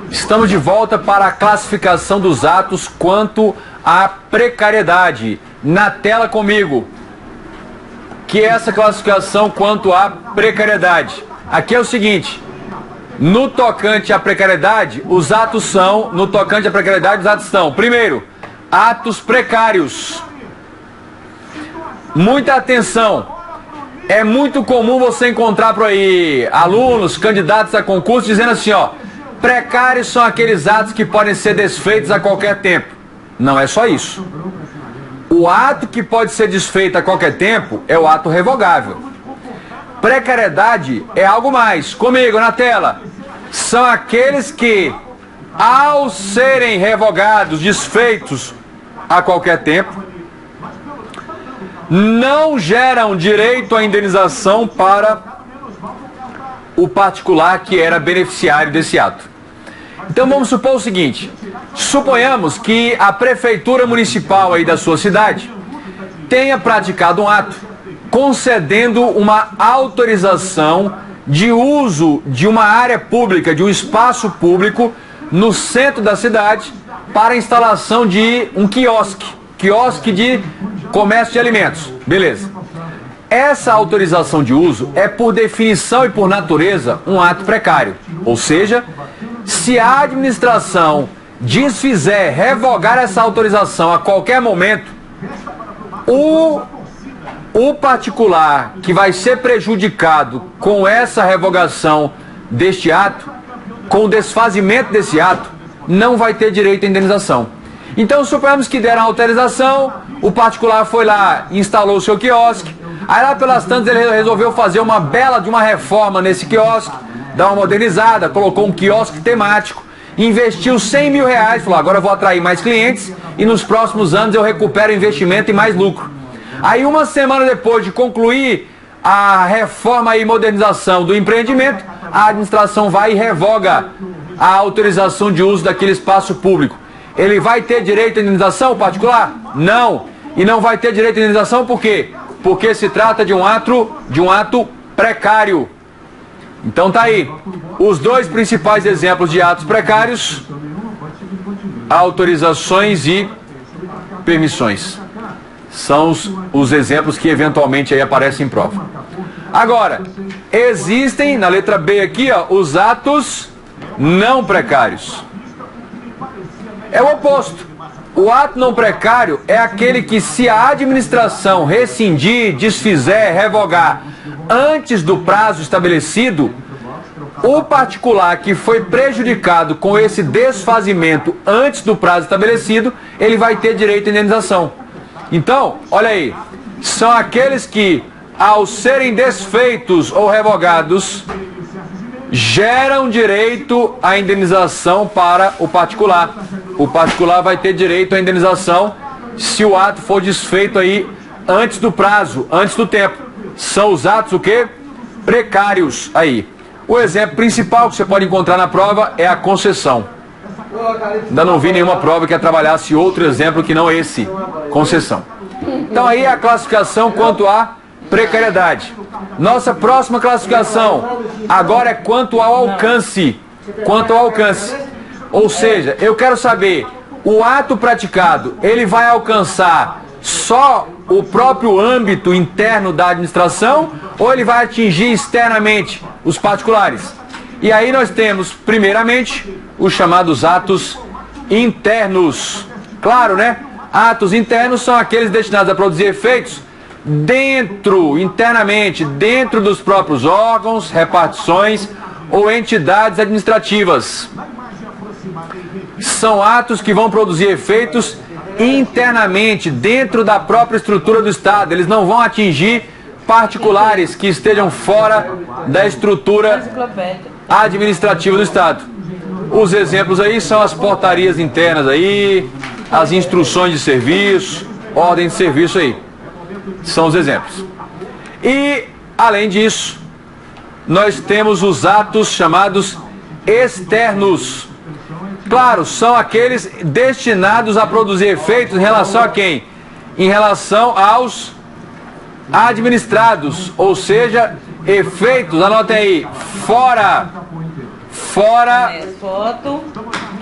Estamos de volta para a classificação dos atos quanto à precariedade. Na tela comigo, que é essa classificação quanto à precariedade. Aqui é o seguinte, no tocante à precariedade, os atos são, primeiro, atos precários. Muita atenção, é muito comum você encontrar por aí alunos, candidatos a concurso dizendo assim, ó, precários são aqueles atos que podem ser desfeitos a qualquer tempo. Não é só isso. O ato que pode ser desfeito a qualquer tempo é o ato revogável. Precariedade é algo mais. Comigo na tela. São aqueles que, ao serem revogados, desfeitos a qualquer tempo, não geram direito à indenização para o particular que era beneficiário desse ato. Então vamos supor o seguinte, suponhamos que a prefeitura municipal aí da sua cidade tenha praticado um ato concedendo uma autorização de uso de uma área pública, de um espaço público no centro da cidade para a instalação de um quiosque de comércio de alimentos. Beleza. Essa autorização de uso é, por definição e por natureza, um ato precário. Ou seja, se a administração desfizer, revogar essa autorização a qualquer momento, o particular que vai ser prejudicado com essa revogação deste ato, com o desfazimento desse ato, não vai ter direito à indenização. Então, suponhamos que deram a autorização, o particular foi lá, instalou o seu quiosque, aí lá pelas tantas ele resolveu fazer uma bela de uma reforma nesse quiosque, dar uma modernizada, colocou um quiosque temático, investiu 100 mil reais, falou, agora eu vou atrair mais clientes e nos próximos anos eu recupero o investimento e mais lucro. Aí uma semana depois de concluir a reforma e modernização do empreendimento, a administração vai e revoga a autorização de uso daquele espaço público. Ele vai ter direito à indenização particular? Não. E não vai ter direito à indenização por quê? Porque se trata de um ato precário. Então tá aí. Os dois principais exemplos de atos precários: autorizações e permissões. São os exemplos que eventualmente aí aparecem em prova. Agora, existem, na letra B aqui, ó, os atos não precários. É o oposto. O ato não precário é aquele que, se a administração rescindir, desfizer, revogar antes do prazo estabelecido, o particular que foi prejudicado com esse desfazimento antes do prazo estabelecido, ele vai ter direito à indenização. Então, olha aí, são aqueles que, ao serem desfeitos ou revogados, geram direito à indenização para o particular. O particular vai ter direito à indenização se o ato for desfeito aí antes do prazo, antes do tempo. São os atos o quê? Precários aí. O exemplo principal que você pode encontrar na prova é a concessão. Ainda não vi nenhuma prova que trabalhasse outro exemplo que não esse, concessão. Então aí é a classificação quanto à precariedade. Nossa próxima classificação agora é quanto ao alcance. Quanto ao alcance. Ou seja, eu quero saber, o ato praticado, ele vai alcançar só o próprio âmbito interno da administração ou ele vai atingir externamente os particulares? E aí nós temos, primeiramente, os chamados atos internos. Claro, né? Atos internos são aqueles destinados a produzir efeitos internamente, dentro dos próprios órgãos, repartições ou entidades administrativas. São atos que vão produzir efeitos internamente, dentro da própria estrutura do Estado. Eles não vão atingir particulares que estejam fora da estrutura administrativa do Estado. Os exemplos aí são as portarias internas aí, as instruções de serviço, ordem de serviço aí. São os exemplos. E, além disso, nós temos os atos chamados externos. Claro, são aqueles destinados a produzir efeitos em relação a quem? Em relação aos administrados, ou seja, efeitos, anotem aí, fora fora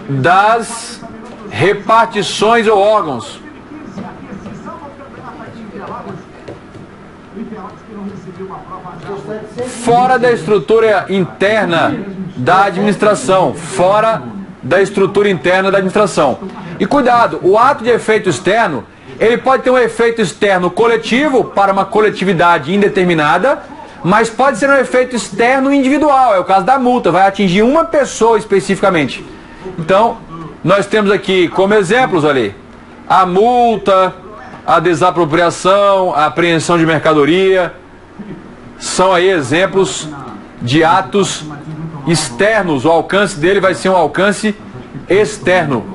das repartições ou órgãos. Fora da estrutura interna da administração. Fora da estrutura interna da administração. E cuidado, o ato de efeito externo, ele pode ter um efeito externo coletivo para uma coletividade indeterminada, mas pode ser um efeito externo individual, é o caso da multa, vai atingir uma pessoa especificamente. Então, nós temos aqui como exemplos ali, a multa, a desapropriação, a apreensão de mercadoria, são aí exemplos de atos externos, o alcance dele vai ser um alcance externo.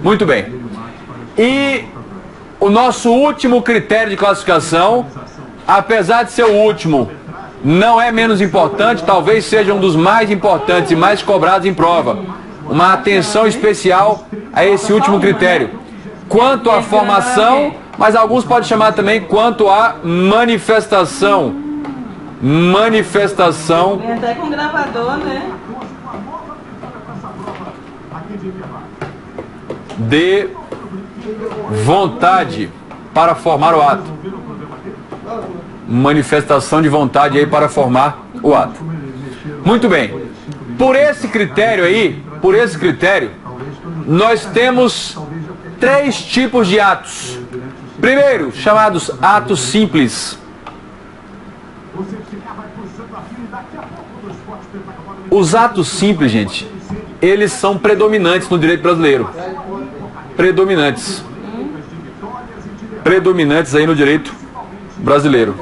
Muito bem. E o nosso último critério de classificação, apesar de ser o último, não é menos importante, talvez seja um dos mais importantes e mais cobrados em prova. Uma atenção especial a esse último critério. Quanto à formação, mas alguns podem chamar também quanto à manifestação. Manifestação. Vem até com gravador, né? De vontade para formar o ato. Manifestação de vontade aí para formar o ato. Muito bem. Por esse critério aí, nós temos 3 tipos de atos. Primeiro, chamados atos simples. Os atos simples, gente, eles são predominantes no direito brasileiro. Predominantes. Predominantes aí no direito brasileiro.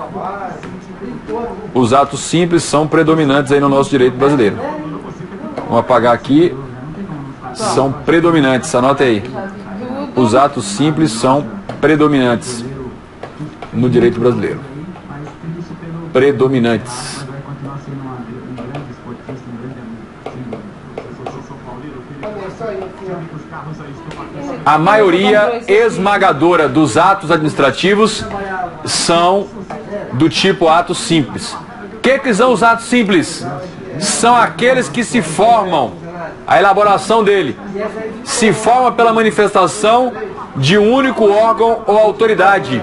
Os atos simples são predominantes aí no nosso direito brasileiro. Vamos apagar aqui. São predominantes, anota aí. Os atos simples são predominantes no direito brasileiro. Predominantes. A maioria esmagadora dos atos administrativos são do tipo atos simples. O que são os atos simples? São aqueles que se formam, a elaboração dele se forma pela manifestação de um único órgão ou autoridade.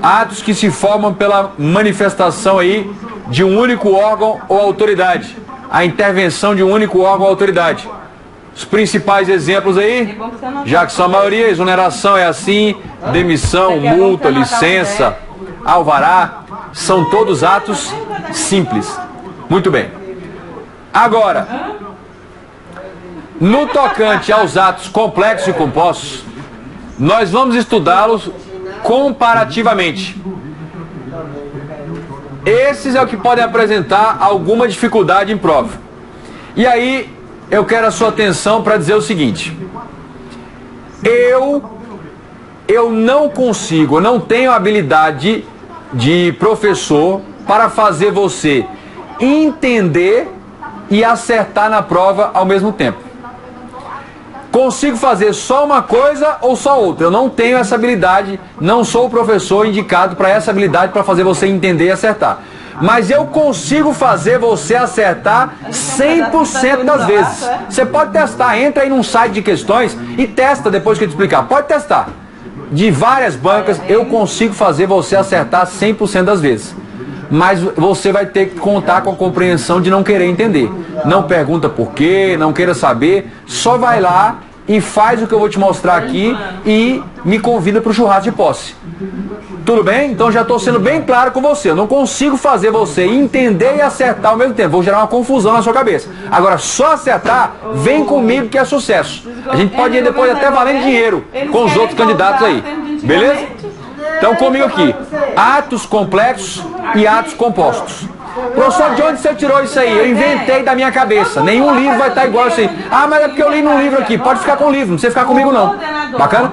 Atos que se formam pela manifestação aí de um único órgão ou autoridade. A intervenção de um único órgão ou autoridade. Os principais exemplos aí, já que são a maioria, exoneração é assim, demissão, multa, licença, alvará, são todos atos simples. Muito bem. Agora, no tocante aos atos complexos e compostos, nós vamos estudá-los comparativamente. Esses é o que podem apresentar alguma dificuldade em prova. E aí, eu quero a sua atenção para dizer o seguinte. Eu não consigo, eu não tenho habilidade de professor para fazer você entender e acertar na prova ao mesmo tempo. Consigo fazer só uma coisa ou só outra. Eu não tenho essa habilidade, não sou o professor indicado para essa habilidade para fazer você entender e acertar. Mas eu consigo fazer você acertar 100% das vezes. Você pode testar, entra aí num site de questões e testa depois que eu te explicar. Pode testar. De várias bancas, eu consigo fazer você acertar 100% das vezes. Mas você vai ter que contar com a compreensão de não querer entender. Não pergunta por quê, não queira saber, só vai lá e faz o que eu vou te mostrar aqui e me convida para o churrasco de posse. Tudo bem? Então já estou sendo bem claro com você. Eu não consigo fazer você entender e acertar ao mesmo tempo. Vou gerar uma confusão na sua cabeça. Agora, só acertar, vem comigo que é sucesso. A gente pode ir depois até valendo dinheiro com os outros candidatos aí. Beleza? Então comigo aqui. Atos complexos e atos compostos. Professor, de onde você tirou isso aí? Eu inventei da minha cabeça. Nenhum livro vai estar igual isso aí. Ah, mas é porque eu li num livro aqui. Pode ficar com o livro, não precisa ficar comigo não. Bacana?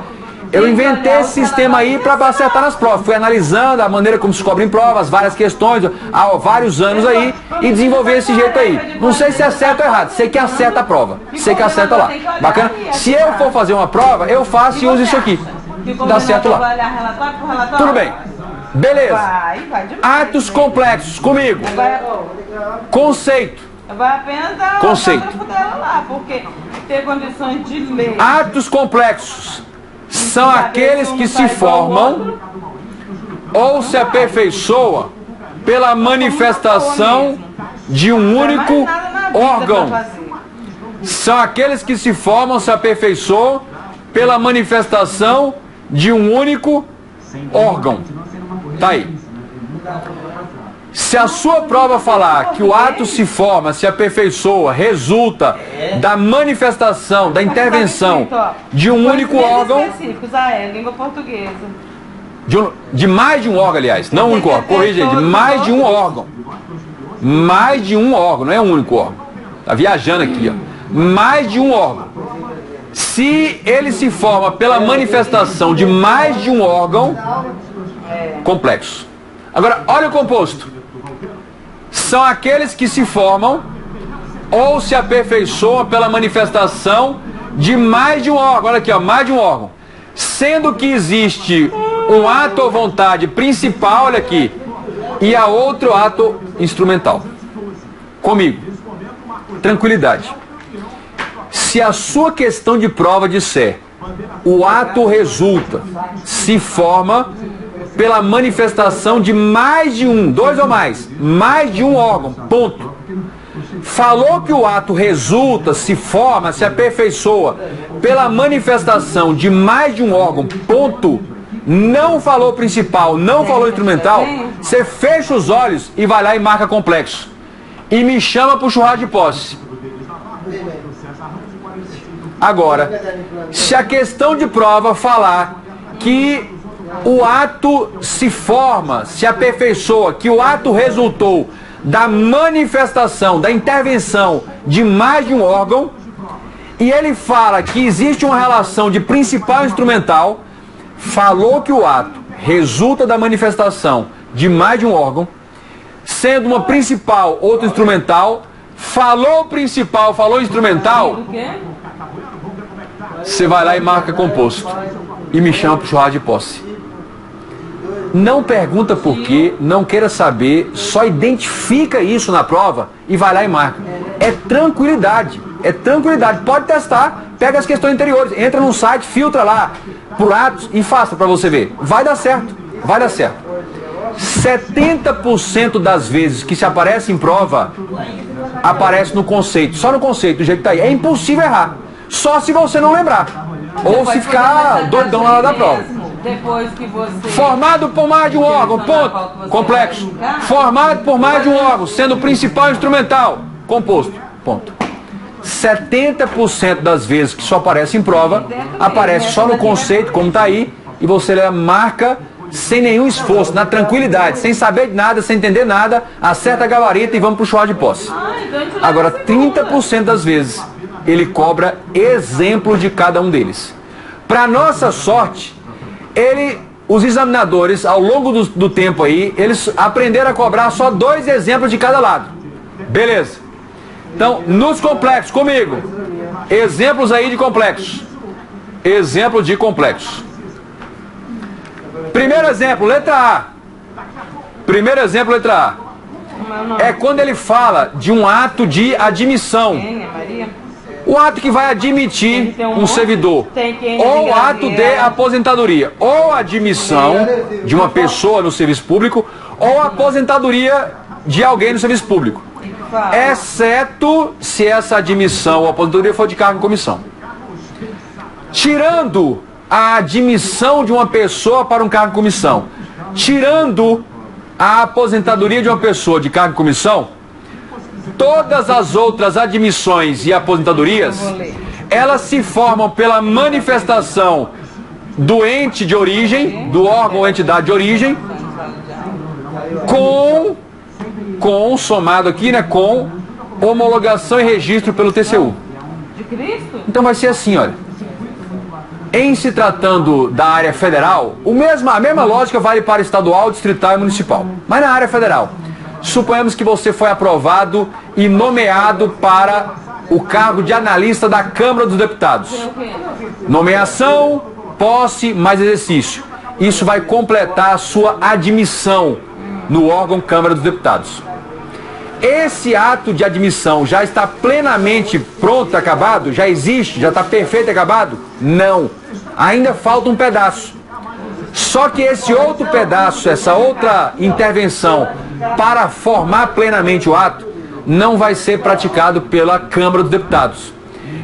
Eu inventei esse sistema aí para acertar nas provas. Fui analisando a maneira como se cobre em provas, várias questões, há vários anos aí, e desenvolver esse jeito aí. Não sei se é certo ou errado, sei que acerta a prova. Sei que acerta lá. Bacana? Se eu for fazer uma prova, eu faço e uso isso aqui. Dá certo lá. Tudo bem. Beleza. Atos complexos, comigo. Conceito. Vai apenas dar conceito. o dela lá, porque ter condições de ler. Atos complexos são aqueles que se formam ou se aperfeiçoam pela manifestação de um único órgão. São aqueles que se formam, se aperfeiçoam pela manifestação de um único órgão. Tá aí. Se a sua prova falar que o ato se forma, se aperfeiçoa, resulta da manifestação, da intervenção de um único órgão, língua portuguesa. De mais de um órgão, aliás, não um único órgão, corrija aí, de mais de um órgão. Mais de um órgão, não é um único órgão. Tá viajando aqui, ó. Mais de um órgão. Se ele se forma pela manifestação de mais de um órgão, complexo. Agora, olha o composto. São aqueles que se formam ou se aperfeiçoam pela manifestação de mais de um órgão. Olha aqui, ó, mais de um órgão. Sendo que existe um ato ou vontade principal, olha aqui, e a outro ato instrumental. Comigo. Tranquilidade. Se a sua questão de prova disser o ato resulta, se forma pela manifestação de mais de um, dois ou mais de um órgão, ponto. Falou que o ato resulta, se forma, se aperfeiçoa pela manifestação de mais de um órgão, ponto. Não falou principal, não falou instrumental, você fecha os olhos e vai lá e marca complexo. E me chama para o churrasco de posse. Agora, se a questão de prova falar que o ato se forma, se aperfeiçoa, que o ato resultou da manifestação, da intervenção de mais de um órgão, e ele fala que existe uma relação de principal e instrumental, falou que o ato resulta da manifestação de mais de um órgão, sendo uma principal, outra instrumental, falou principal, falou instrumental, você vai lá e marca composto e me chama para o churrasco de posse. Não pergunta por quê, não queira saber, só identifica isso na prova e vai lá e marca. É tranquilidade, pode testar, pega as questões anteriores, entra num site, filtra lá por atos e faça para você ver. Vai dar certo, vai dar certo. 70% das vezes que se aparece em prova, aparece no conceito, só no conceito, do jeito que tá aí. É impossível errar, só se você não lembrar, ou se ficar doidão na hora da prova. Depois que você... Formado por mais de um órgão, ponto, complexo. Formado por mais de um órgão, sendo principal e instrumental, composto, ponto. 70% das vezes que só aparece em prova, aparece só no conceito, como está aí, e você marca sem nenhum esforço, na tranquilidade, sem saber de nada, sem entender nada, acerta a gabarita e vamos para o churrasco de posse. Agora, 30% das vezes, ele cobra exemplo de cada um deles. Para nossa sorte, os examinadores, ao longo do tempo aí, eles aprenderam a cobrar só 2 exemplos de cada lado. Beleza. Então, nos complexos, comigo. Exemplos aí de complexos. Exemplo de complexos. Primeiro exemplo, letra A. Primeiro exemplo, letra A. É quando ele fala de um ato de admissão. O ato que vai admitir um servidor, ou ato de aposentadoria, ou admissão de uma pessoa no serviço público, ou aposentadoria de alguém no serviço público, exceto se essa admissão ou aposentadoria for de cargo em comissão. Tirando a admissão de uma pessoa para um cargo em comissão, tirando a aposentadoria de uma pessoa de cargo em comissão, todas as outras admissões e aposentadorias, elas se formam pela manifestação do ente de origem, do órgão ou entidade de origem, com somado aqui, né, com homologação e registro pelo TCU. Então vai ser assim, olha. Em se tratando da área federal, a mesma lógica vale para estadual, distrital e municipal. Mas na área federal, suponhamos que você foi aprovado e nomeado para o cargo de analista da Câmara dos Deputados. Nomeação, posse, mais exercício. Isso vai completar a sua admissão no órgão Câmara dos Deputados. esse ato de admissão já está plenamente pronto, acabado? Já existe? Já está perfeito, acabado? Não. Ainda falta um pedaço. Só que esse outro pedaço, essa outra intervenção para formar plenamente o ato, não vai ser praticado pela Câmara dos Deputados.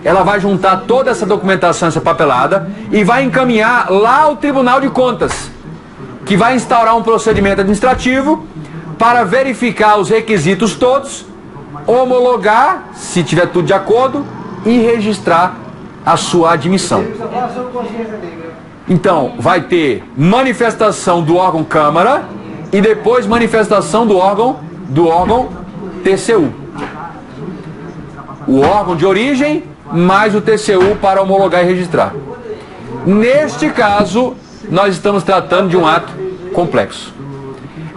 Ela vai juntar toda essa documentação, essa papelada, e vai encaminhar lá ao Tribunal de Contas, que vai instaurar um procedimento administrativo para verificar os requisitos todos, homologar, se tiver tudo de acordo, e registrar a sua admissão. Então, vai ter manifestação do órgão Câmara e depois manifestação do órgão TCU. O órgão de origem mais o TCU para homologar e registrar. Neste caso, nós estamos tratando de um ato complexo.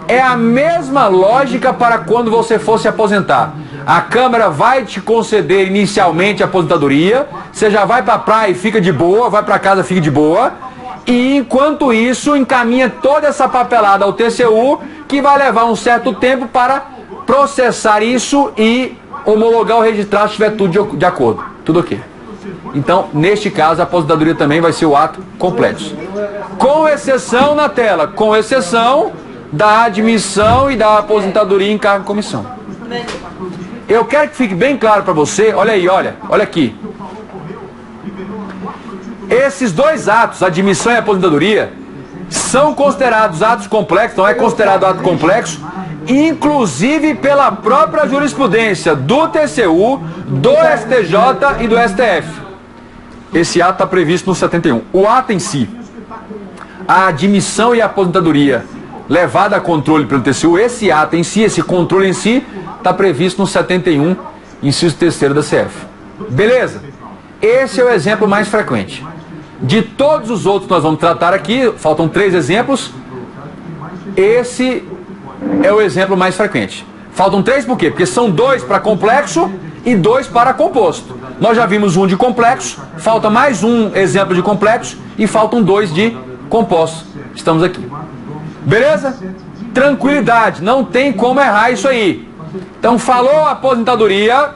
É a mesma lógica para quando você for se aposentar. A Câmara vai te conceder inicialmente a aposentadoria, você já vai para a praia e fica de boa, vai para casa e fica de boa, e enquanto isso encaminha toda essa papelada ao TCU, que vai levar um certo tempo para processar isso e homologar ou registrar se tiver tudo de acordo. Tudo ok. Então, neste caso, a aposentadoria também vai ser o ato complexo. Com exceção na tela, com exceção da admissão e da aposentadoria em cargo e comissão. Eu quero que fique bem claro para você, olha aí, olha aqui. Esses dois atos, admissão e aposentadoria, são considerados atos complexos, não é considerado ato complexo, inclusive pela própria jurisprudência do TCU, do STJ e do STF. Esse ato está previsto no 71. O ato em si, a admissão e a aposentadoria levada a controle pelo TCU, esse ato em si, esse controle em si, está previsto no 71, inciso 3º da CF. Beleza? Esse é o exemplo mais frequente. De todos os outros que nós vamos tratar aqui, faltam 3 exemplos, esse é o exemplo mais frequente. Faltam 3 por quê? Porque são 2 para complexo e 2 para composto. Nós já vimos um de complexo, falta mais um exemplo de complexo e faltam 2 de composto. Estamos aqui. Beleza? Tranquilidade, não tem como errar isso aí. Então falou aposentadoria,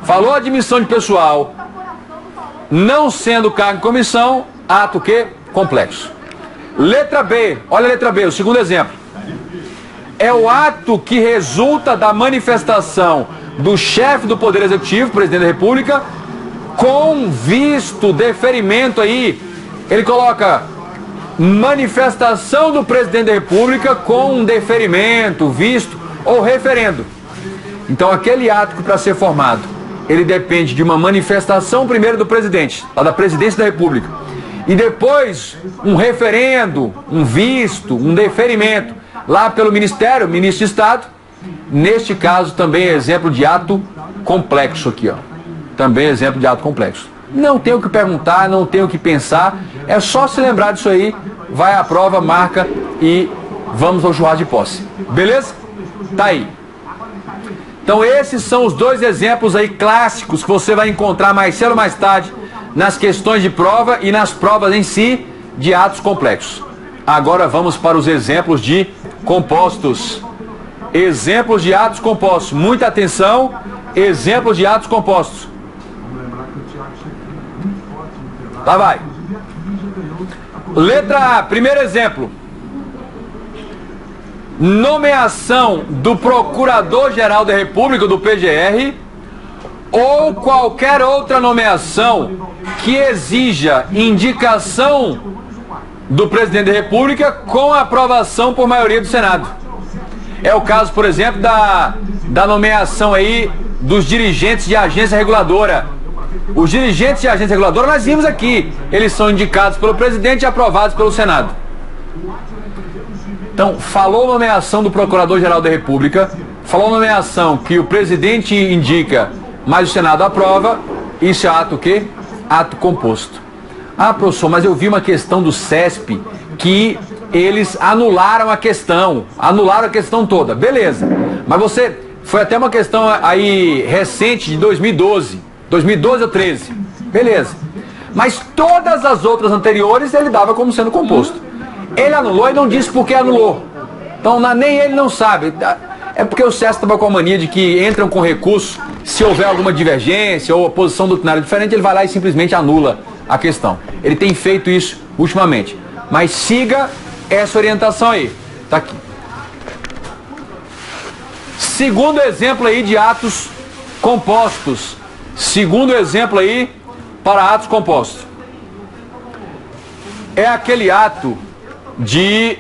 falou admissão de pessoal, não sendo cargo em comissão, ato que? Complexo. Letra B, olha a letra B, o segundo exemplo. É o ato que resulta da manifestação do chefe do Poder Executivo, presidente da República, com visto deferimento aí, ele coloca manifestação do presidente da República com um deferimento, visto ou referendo. Então aquele ato que para ser formado, ele depende de uma manifestação primeiro do presidente, lá da presidência da República, e depois um referendo, um visto, um deferimento, lá pelo Ministério, Ministro de Estado. Neste caso também é exemplo de ato complexo aqui, ó. Também é exemplo de ato complexo. Não tem o que perguntar, não tem o que pensar, é só se lembrar disso aí, vai à prova, marca e vamos ao churrasco de posse. Beleza? Tá aí. Então esses são os 2 exemplos aí clássicos que você vai encontrar mais cedo ou mais tarde nas questões de prova e nas provas em si de atos complexos. Agora vamos para os exemplos de compostos. Exemplos de atos compostos. Muita atenção. Exemplos de atos compostos. Lá vai. Letra A, primeiro exemplo. Nomeação do Procurador-Geral da República, do PGR, ou qualquer outra nomeação que exija indicação do Presidente da República com aprovação por maioria do Senado. É o caso, por exemplo, da nomeação aí dos dirigentes de agência reguladora. Os dirigentes de agência reguladora, nós vimos aqui, eles são indicados pelo presidente e aprovados pelo Senado. Então, falou nomeação do Procurador-Geral da República, falou nomeação que o presidente indica, mas o Senado aprova, isso é ato o quê? Ato composto. Ah, professor, mas eu vi uma questão do CESP que eles anularam a questão toda. Beleza, mas você, foi até uma questão aí recente de 2012 ou 2013. Beleza. Mas todas as outras anteriores ele dava como sendo composto. Ele anulou e não disse por que anulou. Então nem ele não sabe. É porque o SESC estava com a mania de que entram com recurso, se houver alguma divergência ou posição doutrinária diferente, ele vai lá e simplesmente anula a questão. Ele tem feito isso ultimamente. Mas siga essa orientação aí. Tá aqui. Segundo exemplo aí de atos compostos. Segundo exemplo aí para atos compostos. É aquele ato de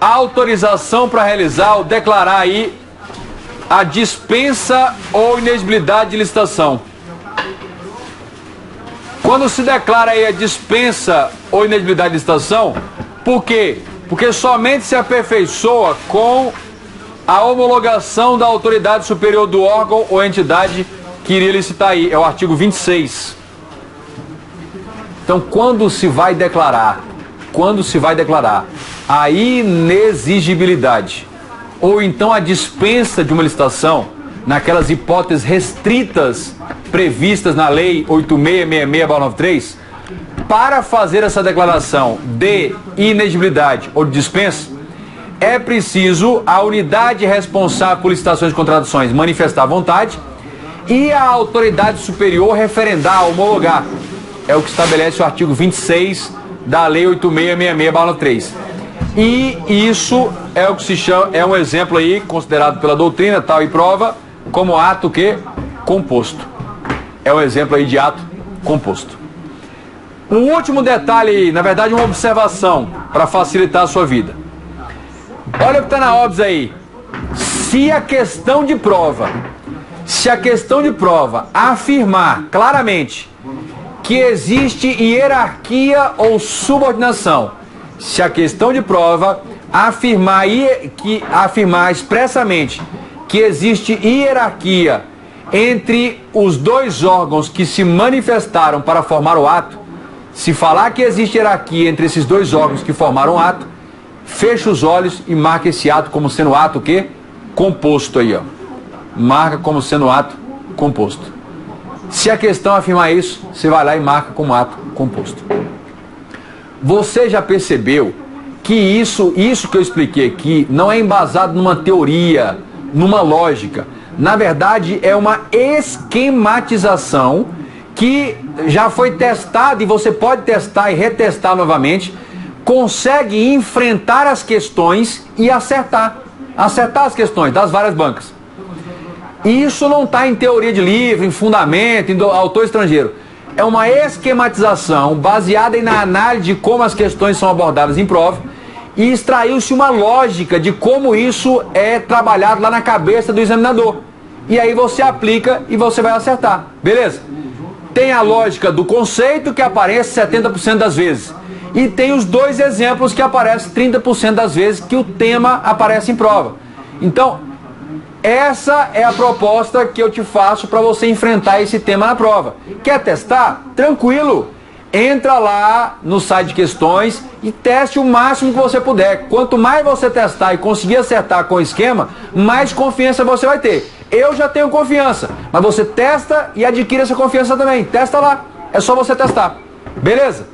autorização para realizar ou declarar aí a dispensa ou inexigibilidade de licitação. Quando se declara aí a dispensa ou inexigibilidade de licitação, por quê? Porque somente se aperfeiçoa com a homologação da autoridade superior do órgão ou entidade que iria licitar aí. É o artigo 26. Então, quando se vai declarar a inexigibilidade ou então a dispensa de uma licitação, naquelas hipóteses restritas previstas na Lei 8666/93, para fazer essa declaração de inexigibilidade ou de dispensa, é preciso a unidade responsável por licitações e contratações manifestar vontade e a autoridade superior referendar, homologar. É o que estabelece o artigo 26 da Lei 8666/93. E isso é o que se chama, é um exemplo aí considerado pela doutrina, tal e prova, como ato que composto. É um exemplo aí de ato composto. Um último detalhe, na verdade uma observação para facilitar a sua vida. Olha o que está na óbvio aí. Se a questão de prova afirmar claramente que existe hierarquia ou subordinação, se a questão de prova afirmar expressamente que existe hierarquia entre os dois órgãos que se manifestaram para formar o ato, se falar que existe hierarquia entre esses dois órgãos que formaram o ato, fecha os olhos e marca esse ato como sendo ato o quê? Composto aí, ó. Marca como sendo ato composto. Se a questão afirmar isso, você vai lá e marca como ato composto. Você já percebeu que isso que eu expliquei aqui não é embasado numa teoria, numa lógica. Na verdade, é uma esquematização que já foi testada e você pode testar e retestar novamente. Consegue enfrentar as questões e acertar as questões das várias bancas. Isso não está em teoria de livro, em fundamento, em autor estrangeiro. É uma esquematização baseada na análise de como as questões são abordadas em prova e extraiu-se uma lógica de como isso é trabalhado lá na cabeça do examinador. E aí você aplica e você vai acertar. Beleza? Tem a lógica do conceito que aparece 70% das vezes. E tem os dois exemplos que aparecem 30% das vezes que o tema aparece em prova. Então, essa é a proposta que eu te faço para você enfrentar esse tema na prova. Quer testar? Tranquilo. Entra lá no site de questões e teste o máximo que você puder. Quanto mais você testar e conseguir acertar com o esquema, mais confiança você vai ter. Eu já tenho confiança, mas você testa e adquire essa confiança também. Testa lá. É só você testar. Beleza?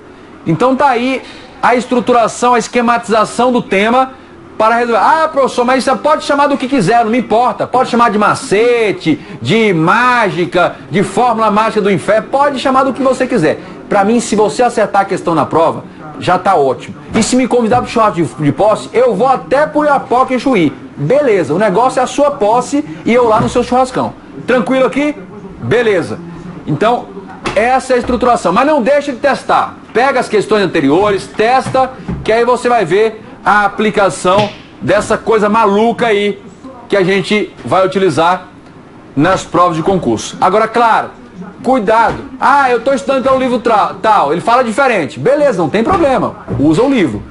Então tá aí a estruturação, a esquematização do tema para resolver. Ah, professor, mas você pode chamar do que quiser, não me importa. Pode chamar de macete, de mágica, de fórmula mágica do inferno. Pode chamar do que você quiser. Para mim, se você acertar a questão na prova, já tá ótimo. E se me convidar para o churrasco de posse, eu vou até por Iapoca e Chuí. Beleza, o negócio é a sua posse e eu lá no seu churrascão. Tranquilo aqui? Beleza. Então, essa é a estruturação. Mas não deixe de testar. Pega as questões anteriores, testa, que aí você vai ver a aplicação dessa coisa maluca aí que a gente vai utilizar nas provas de concurso. Agora, claro, cuidado. Ah, eu estou estudando pelo livro tal, ele fala diferente. Beleza, não tem problema, usa o livro.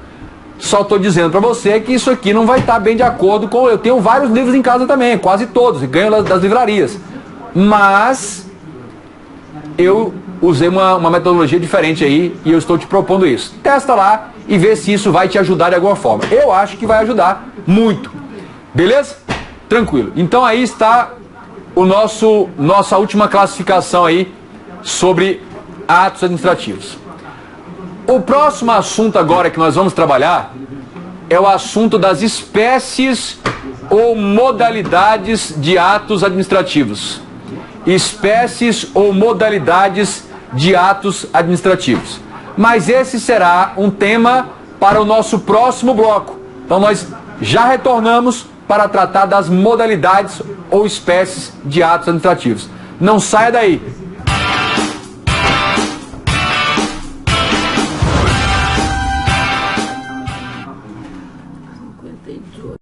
Só estou dizendo para você que isso aqui não vai estar bem de acordo com... Eu tenho vários livros em casa também, quase todos, e ganho das livrarias. Mas eu usei uma metodologia diferente aí e eu estou te propondo isso. Testa lá e vê se isso vai te ajudar de alguma forma. Eu acho que vai ajudar muito. Beleza? Tranquilo. Então aí está nossa última classificação aí sobre atos administrativos. O próximo assunto agora que nós vamos trabalhar é o assunto das espécies ou modalidades de atos administrativos. Espécies ou modalidades de atos administrativos. Mas esse será um tema para o nosso próximo bloco. Então nós já retornamos para tratar das modalidades ou espécies de atos administrativos. Não saia daí.